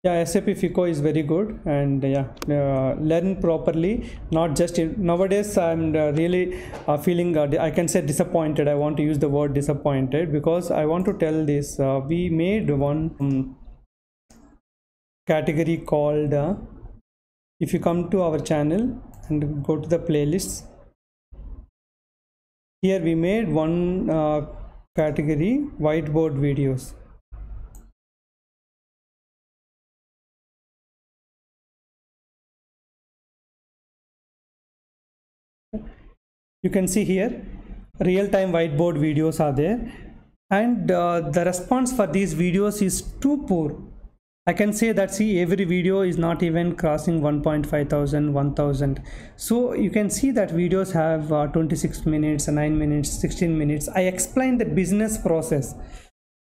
Yeah, SAP FICO is very good, and yeah, learn properly. Not just nowadays. I'm really feeling I can say disappointed. I want to use the word disappointed because I want to tell this. We made one category called. If you come to our channel and go to the playlists, here we made one category whiteboard videos. You can see here real-time whiteboard videos are there, and the response for these videos is too poor. I can say that, see, every video is not even crossing 1.5 thousand, 1000. So you can see that videos have 26 minutes, 9 minutes, 16 minutes. I explain the business process.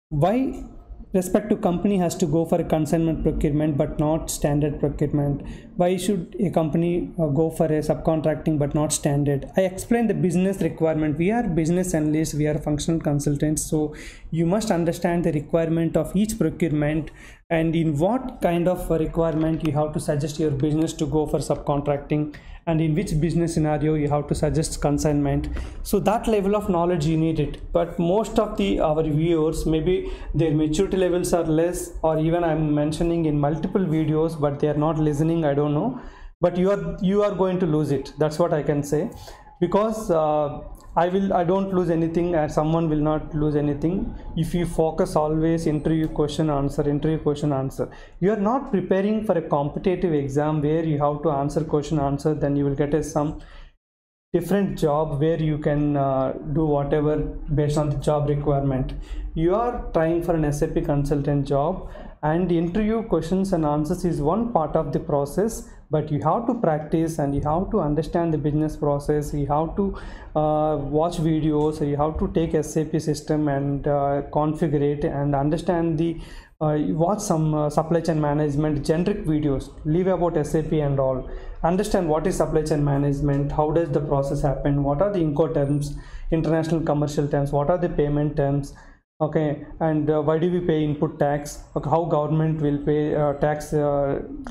Why respective company has to go for a consignment procurement but not standard procurement? Why should a company go for a subcontracting but not standard? I explain the business requirement. We are business analysts, we are functional consultants, so you must understand the requirement of each procurement and in what kind of requirement you have to suggest your business to go for subcontracting, and in which business scenario you have to suggest consignment. So that level of knowledge you need it. But most of our viewers, maybe their maturity levels are less, or even I'm mentioning in multiple videos but they are not listening, I don't know. But you are going to lose it. That's what I can say, because I don't lose anything and someone will not lose anything if you focus always interview question answer, interview question answer. You are not preparing for a competitive exam where you have to answer question answer, then you will get some different job where you can do whatever based on the job requirement. You are trying for an SAP consultant job, and interview questions and answers is one part of the process, but you have to practice and you have to understand the business process. You have to watch videos, you have to take SAP system and configure it and understand the watch some supply chain management generic videos, leave about SAP and all. Understand what is supply chain management, how does the process happen, what are the Incoterms, international commercial terms, what are the payment terms, okay, and why do we pay input tax, okay, how government will pay tax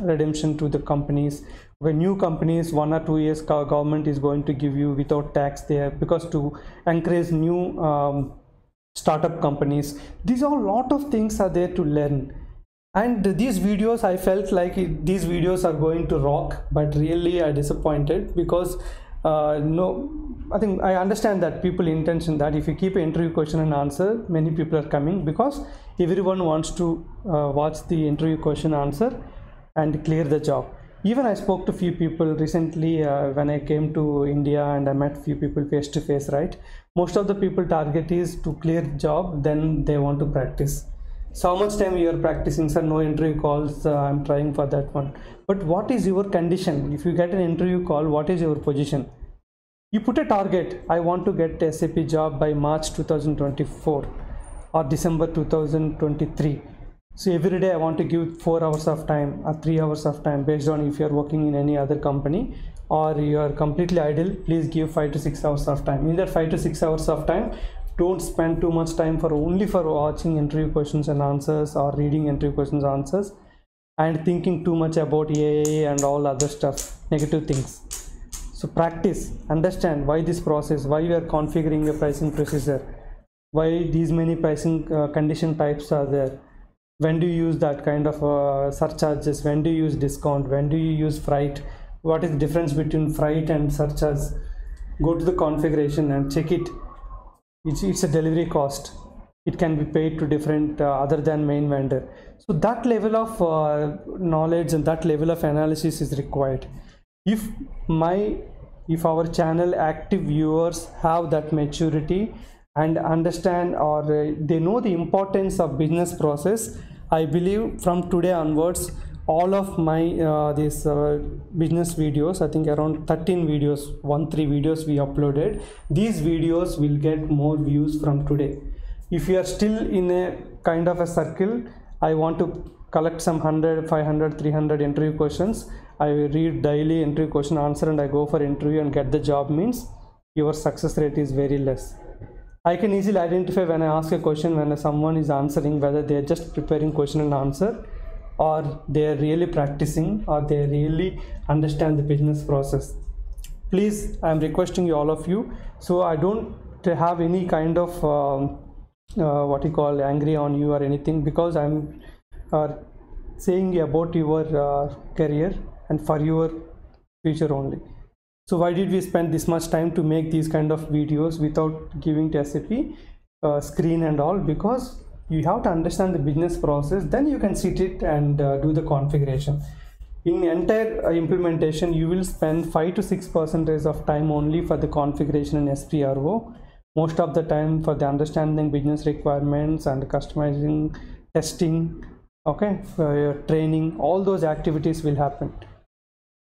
redemption to the companies. When new companies 1 or 2 years government is going to give you without tax there, because to encourage new startup companies. These are a lot of things are there to learn. And these videos, I felt like these videos are going to rock, but really I disappointed because no, I think I understand that people intention that if you keep an interview question and answer, many people are coming because everyone wants to watch the interview question answer and clear the job. Even I spoke to few people recently when I came to India, and I met few people face to face, right? Most of the people target is to clear job, then they want to practice. So how much time you are practicing? Sir, no interview calls, I'm trying for that one. But what is your condition? If you get an interview call, what is your position? You put a target, I want to get a SAP job by March 2024 or December 2023. So every day I want to give 4 hours of time or 3 hours of time, based on if you are working in any other company or you are completely idle, please give 5 to 6 hours of time. In that 5 to 6 hours of time, don't spend too much time for only for watching interview questions and answers or reading interview questions and answers and thinking too much about AI and all other stuff, negative things. So practice, understand why this process, why we are configuring a pricing procedure, why these many pricing condition types are there. When do you use that kind of surcharges? When do you use discount? When do you use freight? What is the difference between freight and surcharge? Go to the configuration and check it. It's a delivery cost. It can be paid to different other than main vendor. So that level of knowledge and that level of analysis is required. If our channel active viewers have that maturity and understand, or they know the importance of business process, I believe from today onwards all of my business videos, I think around 13 videos, 13 videos we uploaded, these videos will get more views from today. If you are still in a kind of a circle, I want to collect some 100, 500, 300 interview questions, I will read daily interview question answer and I go for interview and get the job, means your success rate is very less. I can easily identify when I ask a question, when someone is answering, whether they are just preparing question and answer or they're really practicing, or they really understand the business process. Please, I'm requesting you, all of you, so I don't have any kind of what you call angry on you or anything, because I'm saying about your career and for your future only. So why did we spend this much time to make these kind of videos without giving to SAP screen and all? Because you have to understand the business process, then you can sit it and do the configuration. In entire implementation, you will spend 5 to 6% of time only for the configuration in SPRO. Most of the time for the understanding business requirements and customizing, testing, okay, training, all those activities will happen.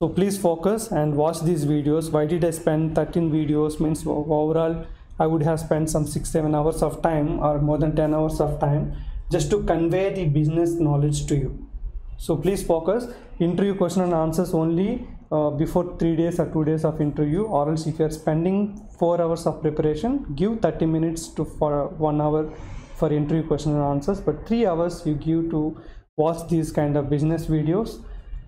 So please focus and watch these videos. Why did I spend 13 videos? Means overall I would have spent some 6-7 hours of time, or more than 10 hours of time, just to convey the business knowledge to you. So please focus. Interview question and answers only before 3 days or 2 days of interview, or else if you are spending 4 hours of preparation, give 30 minutes to for 1 hour for interview question and answers, but 3 hours you give to watch these kind of business videos,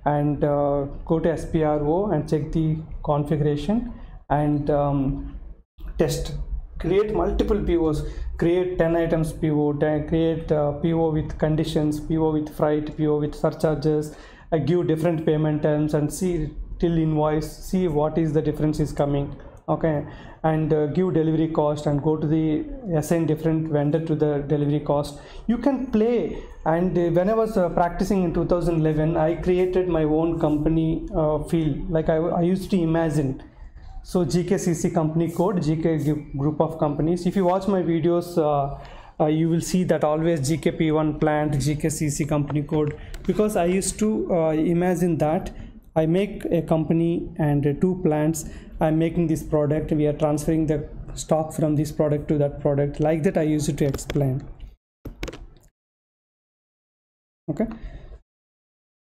and go to SPRO and check the configuration and test. Create multiple POs, create 10 items PO, create PO with conditions, PO with freight, PO with surcharges, give different payment terms and see till invoice, see what is the difference is coming, okay, and give delivery cost and go to the assign different vendor to the delivery cost. You can play. And when I was practicing in 2011, I created my own company field, like I used to imagine. So GKCC company code, GK group of companies. If you watch my videos, you will see that always GKP1 plant, GKCC company code, because I used to imagine that I make a company and 2 plants, I'm making this product, we are transferring the stock from this product to that product. Like that I used to explain. Okay,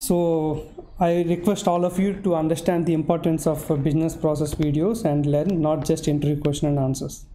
so I request all of you to understand the importance of business process videos and learn, not just interview question and answers.